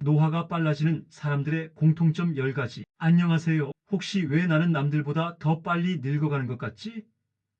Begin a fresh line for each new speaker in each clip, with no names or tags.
노화가 빨라지는 사람들의 공통점 10가지. 안녕하세요. 혹시 왜 나는 남들보다 더 빨리 늙어가는 것 같지?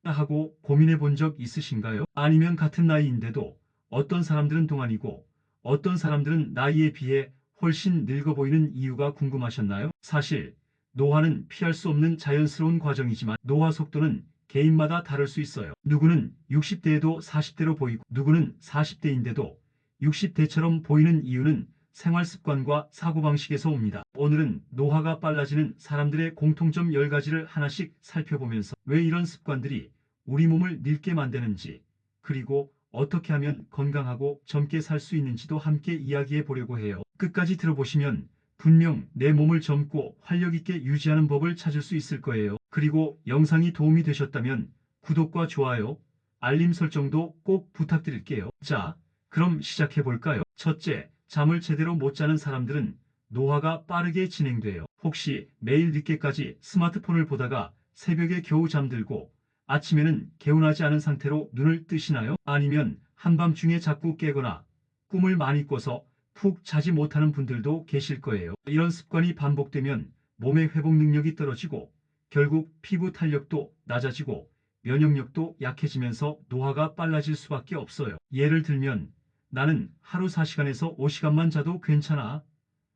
하고 고민해 본 적 있으신가요? 아니면 같은 나이인데도 어떤 사람들은 동안이고 어떤 사람들은 나이에 비해 훨씬 늙어 보이는 이유가 궁금하셨나요? 사실 노화는 피할 수 없는 자연스러운 과정이지만 노화 속도는 개인마다 다를 수 있어요. 누구는 60대에도 40대로 보이고 누구는 40대인데도 60대처럼 보이는 이유는 생활 습관과 사고방식에서 옵니다. 오늘은 노화가 빨라지는 사람들의 공통점 10가지를 하나씩 살펴보면서 왜 이런 습관들이 우리 몸을 늙게 만드는지, 그리고 어떻게 하면 건강하고 젊게 살 수 있는지도 함께 이야기해 보려고 해요. 끝까지 들어보시면 분명 내 몸을 젊고 활력 있게 유지하는 법을 찾을 수 있을 거예요. 그리고 영상이 도움이 되셨다면 구독과 좋아요, 알림 설정도 꼭 부탁드릴게요. 자, 그럼 시작해 볼까요? 첫째, 잠을 제대로 못 자는 사람들은 노화가 빠르게 진행돼요. 혹시 매일 늦게까지 스마트폰을 보다가 새벽에 겨우 잠들고 아침에는 개운하지 않은 상태로 눈을 뜨시나요? 아니면 한밤중에 자꾸 깨거나 꿈을 많이 꿔서 푹 자지 못하는 분들도 계실 거예요. 이런 습관이 반복되면 몸의 회복 능력이 떨어지고 결국 피부 탄력도 낮아지고 면역력도 약해지면서 노화가 빨라질 수밖에 없어요. 예를 들면 나는 하루 4시간에서 5시간만 자도 괜찮아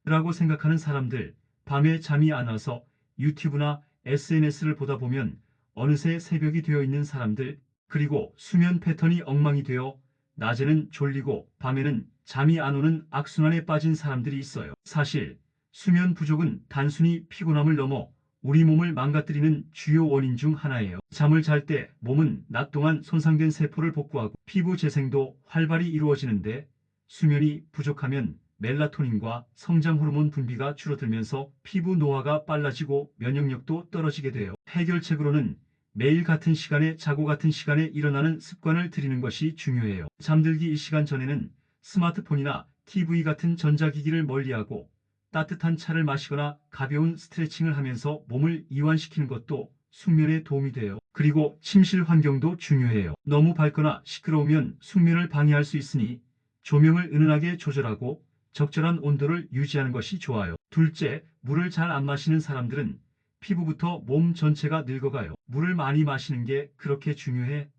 라고 생각하는 사람들, 밤에 잠이 안 와서 유튜브나 SNS를 보다 보면 어느새 새벽이 되어 있는 사람들, 그리고 수면 패턴이 엉망이 되어 낮에는 졸리고 밤에는 잠이 안 오는 악순환에 빠진 사람들이 있어요. 사실 수면 부족은 단순히 피곤함을 넘어 우리 몸을 망가뜨리는 주요 원인 중 하나예요. 잠을 잘 때 몸은 낮 동안 손상된 세포를 복구하고 피부 재생도 활발히 이루어지는데, 수면이 부족하면 멜라토닌과 성장 호르몬 분비가 줄어들면서 피부 노화가 빨라지고 면역력도 떨어지게 돼요. 해결책으로는 매일 같은 시간에 자고 같은 시간에 일어나는 습관을 들이는 것이 중요해요. 잠들기 1시간 전에는 스마트폰이나 TV 같은 전자기기를 멀리하고 따뜻한 차를 마시거나 가벼운 스트레칭을 하면서 몸을 이완시키는 것도 숙면에 도움이 돼요. 그리고 침실 환경도 중요해요. 너무 밝거나 시끄러우면 숙면을 방해할 수 있으니 조명을 은은하게 조절하고 적절한 온도를 유지하는 것이 좋아요. 둘째, 물을 잘 안 마시는 사람들은 피부부터 몸 전체가 늙어가요. 물을 많이 마시는 게 그렇게 중요해?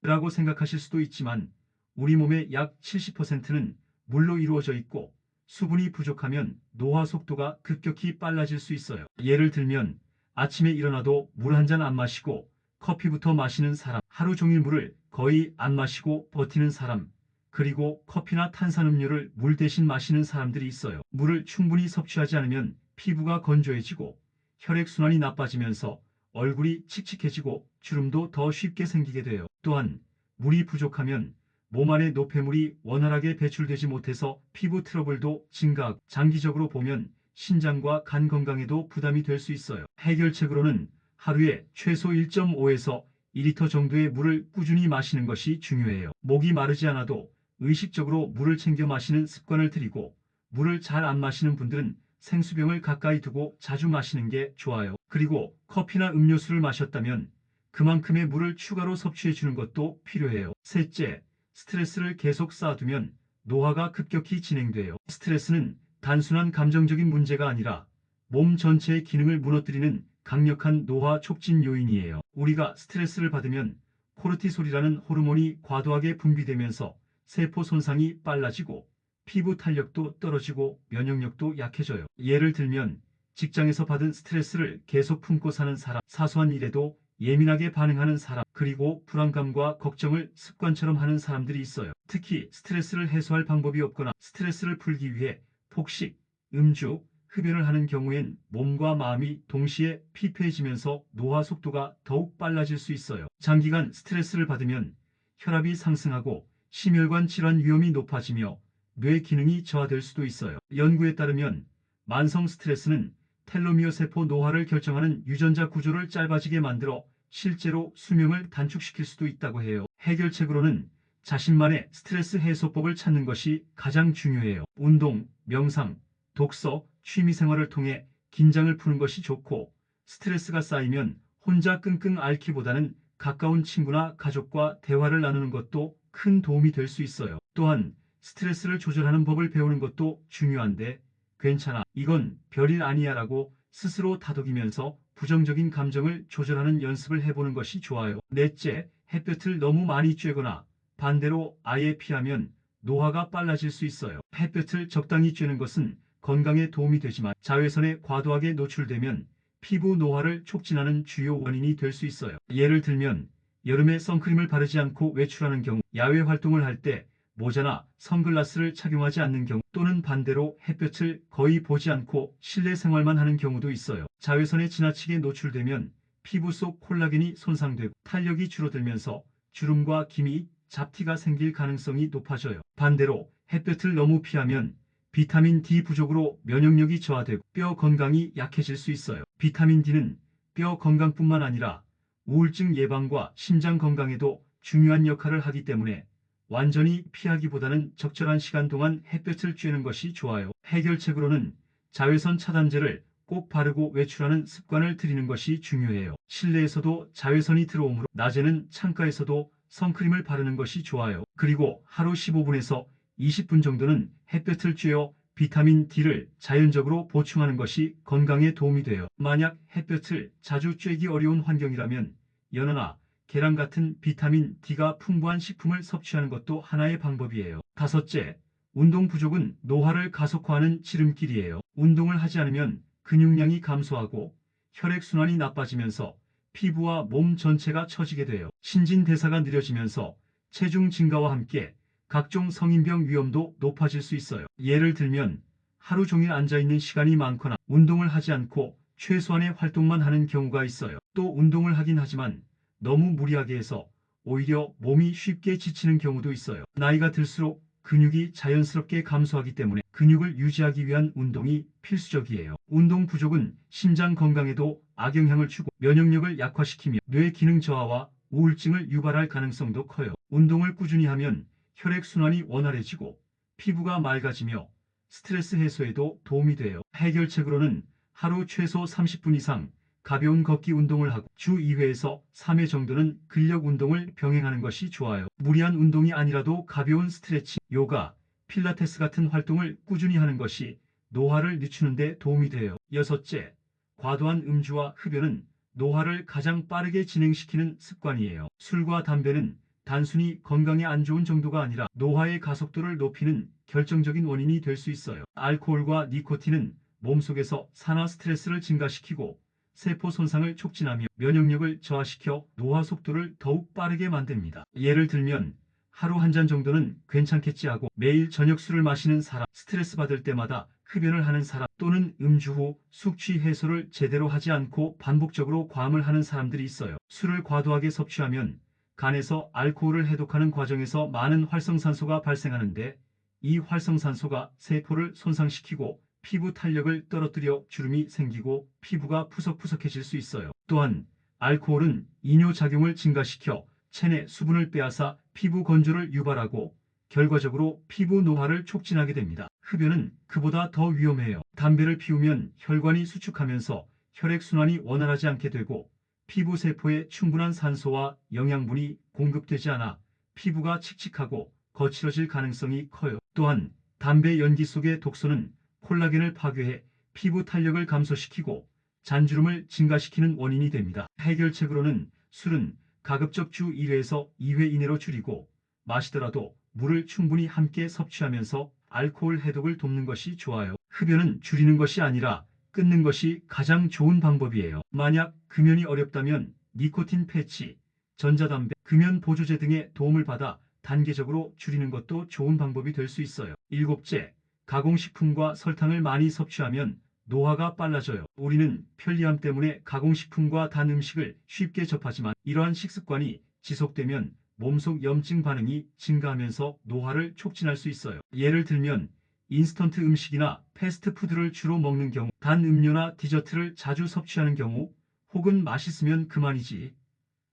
라고 생각하실 수도 있지만 우리 몸의 약 70%는 물로 이루어져 있고 수분이 부족하면 노화 속도가 급격히 빨라질 수 있어요. 예를 들면 아침에 일어나도 물 한 잔 안 마시고 커피부터 마시는 사람, 하루 종일 물을 거의 안 마시고 버티는 사람, 그리고 커피나 탄산음료를 물 대신 마시는 사람들이 있어요. 물을 충분히 섭취하지 않으면 피부가 건조해지고 혈액순환이 나빠지면서 얼굴이 칙칙해지고 주름도 더 쉽게 생기게 돼요. 또한 물이 부족하면 몸 안에 노폐물이 원활하게 배출되지 못해서 피부 트러블도 증가하고 장기적으로 보면 신장과 간 건강에도 부담이 될 수 있어요. 해결책으로는 하루에 최소 1.5에서 2리터 정도의 물을 꾸준히 마시는 것이 중요해요. 목이 마르지 않아도 의식적으로 물을 챙겨 마시는 습관을 들이고, 물을 잘 안 마시는 분들은 생수병을 가까이 두고 자주 마시는 게 좋아요. 그리고 커피나 음료수를 마셨다면 그만큼의 물을 추가로 섭취해 주는 것도 필요해요. 셋째, 스트레스를 계속 쌓아두면 노화가 급격히 진행돼요. 스트레스는 단순한 감정적인 문제가 아니라 몸 전체의 기능을 무너뜨리는 강력한 노화 촉진 요인이에요. 우리가 스트레스를 받으면 코르티솔이라는 호르몬이 과도하게 분비되면서 세포 손상이 빨라지고 피부 탄력도 떨어지고 면역력도 약해져요. 예를 들면 직장에서 받은 스트레스를 계속 품고 사는 사람, 사소한 일에도 예민하게 반응하는 사람, 그리고 불안감과 걱정을 습관처럼 하는 사람들이 있어요. 특히 스트레스를 해소할 방법이 없거나 스트레스를 풀기 위해 폭식, 음주, 흡연을 하는 경우엔 몸과 마음이 동시에 피폐해지면서 노화 속도가 더욱 빨라질 수 있어요. 장기간 스트레스를 받으면 혈압이 상승하고 심혈관 질환 위험이 높아지며 뇌 기능이 저하될 수도 있어요. 연구에 따르면 만성 스트레스는 텔로미어 세포 노화를 결정하는 유전자 구조를 짧아지게 만들어 실제로 수명을 단축시킬 수도 있다고 해요. 해결책으로는 자신만의 스트레스 해소법을 찾는 것이 가장 중요해요. 운동, 명상, 독서, 취미생활을 통해 긴장을 푸는 것이 좋고, 스트레스가 쌓이면 혼자 끙끙 앓기보다는 가까운 친구나 가족과 대화를 나누는 것도 큰 도움이 될 수 있어요. 또한 스트레스를 조절하는 법을 배우는 것도 중요한데, 괜찮아. 이건 별일 아니야라고 스스로 다독이면서 부정적인 감정을 조절하는 연습을 해보는 것이 좋아요. 넷째, 햇볕을 너무 많이 쬐거나 반대로 아예 피하면 노화가 빨라질 수 있어요. 햇볕을 적당히 쬐는 것은 건강에 도움이 되지만 자외선에 과도하게 노출되면 피부 노화를 촉진하는 주요 원인이 될 수 있어요. 예를 들면 여름에 선크림을 바르지 않고 외출하는 경우, 야외 활동을 할 때 모자나 선글라스를 착용하지 않는 경우, 또는 반대로 햇볕을 거의 보지 않고 실내 생활만 하는 경우도 있어요. 자외선에 지나치게 노출되면 피부 속 콜라겐이 손상되고 탄력이 줄어들면서 주름과 기미, 잡티가 생길 가능성이 높아져요. 반대로 햇볕을 너무 피하면 비타민 D 부족으로 면역력이 저하되고 뼈 건강이 약해질 수 있어요. 비타민 D는 뼈 건강뿐만 아니라 우울증 예방과 심장 건강에도 중요한 역할을 하기 때문에 완전히 피하기보다는 적절한 시간 동안 햇볕을 쬐는 것이 좋아요. 해결책으로는 자외선 차단제를 꼭 바르고 외출하는 습관을 들이는 것이 중요해요. 실내에서도 자외선이 들어오므로 낮에는 창가에서도 선크림을 바르는 것이 좋아요. 그리고 하루 15분에서 20분 정도는 햇볕을 쬐어 비타민 D를 자연적으로 보충하는 것이 건강에 도움이 돼요. 만약 햇볕을 자주 쬐기 어려운 환경이라면 연어나 계란 같은 비타민 D가 풍부한 식품을 섭취하는 것도 하나의 방법이에요. 다섯째, 운동 부족은 노화를 가속화하는 지름길이에요. 운동을 하지 않으면 근육량이 감소하고 혈액순환이 나빠지면서 피부와 몸 전체가 처지게 돼요. 신진대사가 느려지면서 체중 증가와 함께 각종 성인병 위험도 높아질 수 있어요. 예를 들면 하루 종일 앉아있는 시간이 많거나 운동을 하지 않고 최소한의 활동만 하는 경우가 있어요. 또 운동을 하긴 하지만 너무 무리하게 해서 오히려 몸이 쉽게 지치는 경우도 있어요. 나이가 들수록 근육이 자연스럽게 감소하기 때문에 근육을 유지하기 위한 운동이 필수적이에요. 운동 부족은 심장 건강에도 악영향을 주고 면역력을 약화시키며 뇌 기능 저하와 우울증을 유발할 가능성도 커요. 운동을 꾸준히 하면 혈액순환이 원활해지고 피부가 맑아지며 스트레스 해소에도 도움이 돼요. 해결책으로는 하루 최소 30분 이상 가벼운 걷기 운동을 하고 주 2회에서 3회 정도는 근력 운동을 병행하는 것이 좋아요. 무리한 운동이 아니라도 가벼운 스트레칭, 요가, 필라테스 같은 활동을 꾸준히 하는 것이 노화를 늦추는 데 도움이 돼요. 여섯째, 과도한 음주와 흡연은 노화를 가장 빠르게 진행시키는 습관이에요. 술과 담배는 단순히 건강에 안 좋은 정도가 아니라 노화의 가속도를 높이는 결정적인 원인이 될 수 있어요. 알코올과 니코틴은 몸속에서 산화 스트레스를 증가시키고 세포 손상을 촉진하며 면역력을 저하시켜 노화 속도를 더욱 빠르게 만듭니다. 예를 들면 하루 한 잔 정도는 괜찮겠지 하고 매일 저녁 술을 마시는 사람, 스트레스 받을 때마다 흡연을 하는 사람, 또는 음주 후 숙취 해소를 제대로 하지 않고 반복적으로 과음을 하는 사람들이 있어요. 술을 과도하게 섭취하면 간에서 알코올을 해독하는 과정에서 많은 활성산소가 발생하는데 이 활성산소가 세포를 손상시키고 피부 탄력을 떨어뜨려 주름이 생기고 피부가 푸석푸석해질 수 있어요. 또한 알코올은 이뇨작용을 증가시켜 체내 수분을 빼앗아 피부 건조를 유발하고 결과적으로 피부 노화를 촉진하게 됩니다. 흡연은 그보다 더 위험해요. 담배를 피우면 혈관이 수축하면서 혈액순환이 원활하지 않게 되고 피부 세포에 충분한 산소와 영양분이 공급되지 않아 피부가 칙칙하고 거칠어질 가능성이 커요. 또한 담배 연기 속의 독소는 콜라겐을 파괴해 피부 탄력을 감소시키고 잔주름을 증가시키는 원인이 됩니다. 해결책으로는 술은 가급적 주 1회에서 2회 이내로 줄이고 마시더라도 물을 충분히 함께 섭취하면서 알코올 해독을 돕는 것이 좋아요. 흡연은 줄이는 것이 아니라 끊는 것이 가장 좋은 방법이에요. 만약 금연이 어렵다면 니코틴 패치, 전자담배, 금연 보조제 등의 도움을 받아 단계적으로 줄이는 것도 좋은 방법이 될 수 있어요. 일곱째, 가공식품과 설탕을 많이 섭취하면 노화가 빨라져요. 우리는 편리함 때문에 가공식품과 단 음식을 쉽게 접하지만 이러한 식습관이 지속되면 몸속 염증 반응이 증가하면서 노화를 촉진할 수 있어요. 예를 들면 인스턴트 음식이나 패스트푸드를 주로 먹는 경우, 단 음료나 디저트를 자주 섭취하는 경우, 혹은 맛있으면 그만이지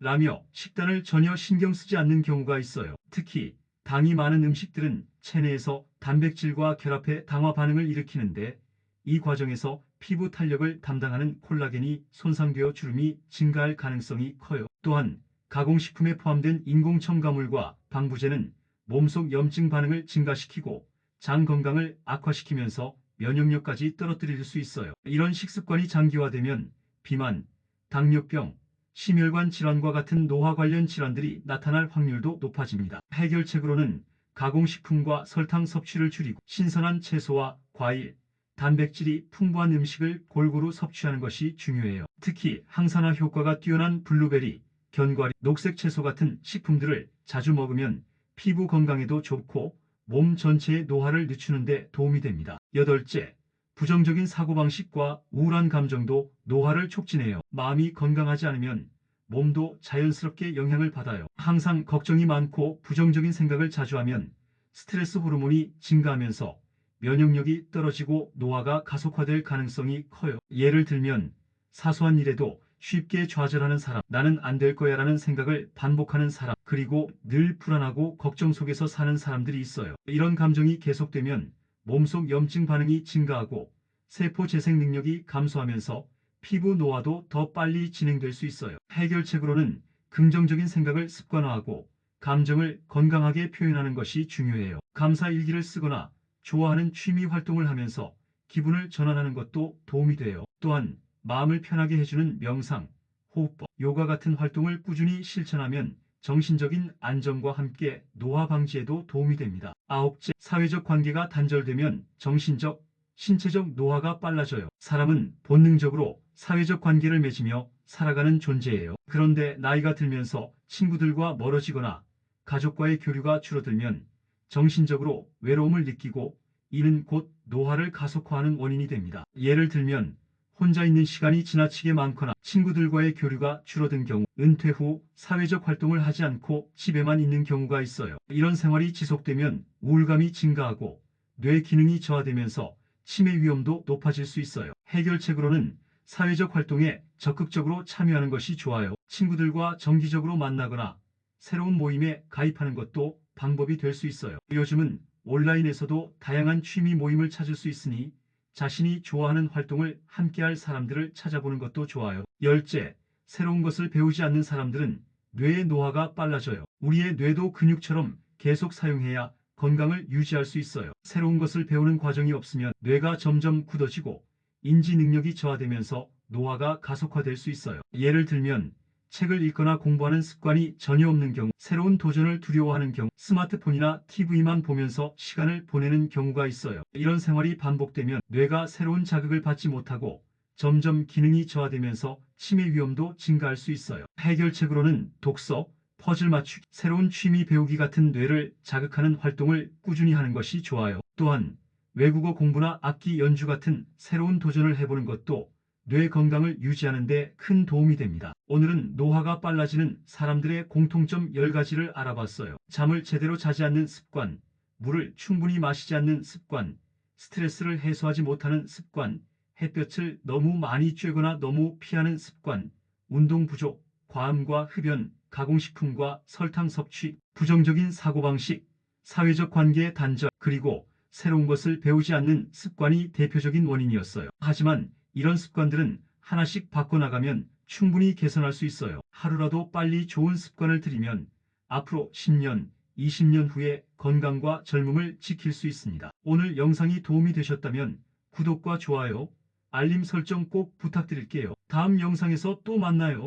라며 식단을 전혀 신경 쓰지 않는 경우가 있어요. 특히 당이 많은 음식들은 체내에서 단백질과 결합해 당화 반응을 일으키는데 이 과정에서 피부 탄력을 담당하는 콜라겐이 손상되어 주름이 증가할 가능성이 커요. 또한 가공식품에 포함된 인공 첨가물과 방부제는 몸속 염증 반응을 증가시키고 장 건강을 악화시키면서 면역력까지 떨어뜨릴 수 있어요. 이런 식습관이 장기화되면 비만, 당뇨병, 심혈관 질환과 같은 노화 관련 질환들이 나타날 확률도 높아집니다. 해결책으로는 가공식품과 설탕 섭취를 줄이고 신선한 채소와 과일, 단백질이 풍부한 음식을 골고루 섭취하는 것이 중요해요. 특히 항산화 효과가 뛰어난 블루베리, 견과류, 녹색 채소 같은 식품들을 자주 먹으면 피부 건강에도 좋고 몸 전체의 노화를 늦추는 데 도움이 됩니다. 여덟째, 부정적인 사고방식과 우울한 감정도 노화를 촉진해요. 마음이 건강하지 않으면 몸도 자연스럽게 영향을 받아요. 항상 걱정이 많고 부정적인 생각을 자주 하면 스트레스 호르몬이 증가하면서 면역력이 떨어지고 노화가 가속화될 가능성이 커요. 예를 들면 사소한 일에도 쉽게 좌절하는 사람, 나는 안 될 거야 라는 생각을 반복하는 사람, 그리고 늘 불안하고 걱정 속에서 사는 사람들이 있어요. 이런 감정이 계속되면 몸속 염증 반응이 증가하고 세포 재생 능력이 감소하면서 피부 노화도 더 빨리 진행될 수 있어요. 해결책으로는 긍정적인 생각을 습관화하고 감정을 건강하게 표현하는 것이 중요해요. 감사 일기를 쓰거나 좋아하는 취미 활동을 하면서 기분을 전환하는 것도 도움이 돼요. 또한 마음을 편하게 해주는 명상, 호흡법, 요가 같은 활동을 꾸준히 실천하면 정신적인 안정과 함께 노화 방지에도 도움이 됩니다. 아홉째, 사회적 관계가 단절되면 정신적, 신체적 노화가 빨라져요. 사람은 본능적으로 사회적 관계를 맺으며 살아가는 존재예요. 그런데 나이가 들면서 친구들과 멀어지거나 가족과의 교류가 줄어들면 정신적으로 외로움을 느끼고 이는 곧 노화를 가속화하는 원인이 됩니다. 예를 들면 혼자 있는 시간이 지나치게 많거나 친구들과의 교류가 줄어든 경우, 은퇴 후 사회적 활동을 하지 않고 집에만 있는 경우가 있어요. 이런 생활이 지속되면 우울감이 증가하고 뇌 기능이 저하되면서 치매 위험도 높아질 수 있어요. 해결책으로는 사회적 활동에 적극적으로 참여하는 것이 좋아요. 친구들과 정기적으로 만나거나 새로운 모임에 가입하는 것도 방법이 될 수 있어요. 요즘은 온라인에서도 다양한 취미 모임을 찾을 수 있으니 자신이 좋아하는 활동을 함께할 사람들을 찾아보는 것도 좋아요. 열째, 새로운 것을 배우지 않는 사람들은 뇌의 노화가 빨라져요. 우리의 뇌도 근육처럼 계속 사용해야 건강을 유지할 수 있어요. 새로운 것을 배우는 과정이 없으면 뇌가 점점 굳어지고 인지 능력이 저하되면서 노화가 가속화될 수 있어요. 예를 들면 책을 읽거나 공부하는 습관이 전혀 없는 경우, 새로운 도전을 두려워하는 경우, 스마트폰이나 TV만 보면서 시간을 보내는 경우가 있어요. 이런 생활이 반복되면 뇌가 새로운 자극을 받지 못하고 점점 기능이 저하되면서 치매 위험도 증가할 수 있어요. 해결책으로는 독서, 퍼즐 맞추기, 새로운 취미 배우기 같은 뇌를 자극하는 활동을 꾸준히 하는 것이 좋아요. 또한 외국어 공부나 악기 연주 같은 새로운 도전을 해보는 것도 뇌 건강을 유지하는 데 큰 도움이 됩니다. 오늘은 노화가 빨라지는 사람들의 공통점 10가지를 알아봤어요. 잠을 제대로 자지 않는 습관, 물을 충분히 마시지 않는 습관, 스트레스를 해소하지 못하는 습관, 햇볕을 너무 많이 쬐거나 너무 피하는 습관, 운동 부족, 과음과 흡연, 가공식품과 설탕 섭취, 부정적인 사고방식, 사회적 관계의 단절, 그리고 새로운 것을 배우지 않는 습관이 대표적인 원인이었어요. 하지만 이런 습관들은 하나씩 바꿔나가면 충분히 개선할 수 있어요. 하루라도 빨리 좋은 습관을 들이면 앞으로 10년, 20년 후에 건강과 젊음을 지킬 수 있습니다. 오늘 영상이 도움이 되셨다면 구독과 좋아요, 알림 설정 꼭 부탁드릴게요. 다음 영상에서 또 만나요.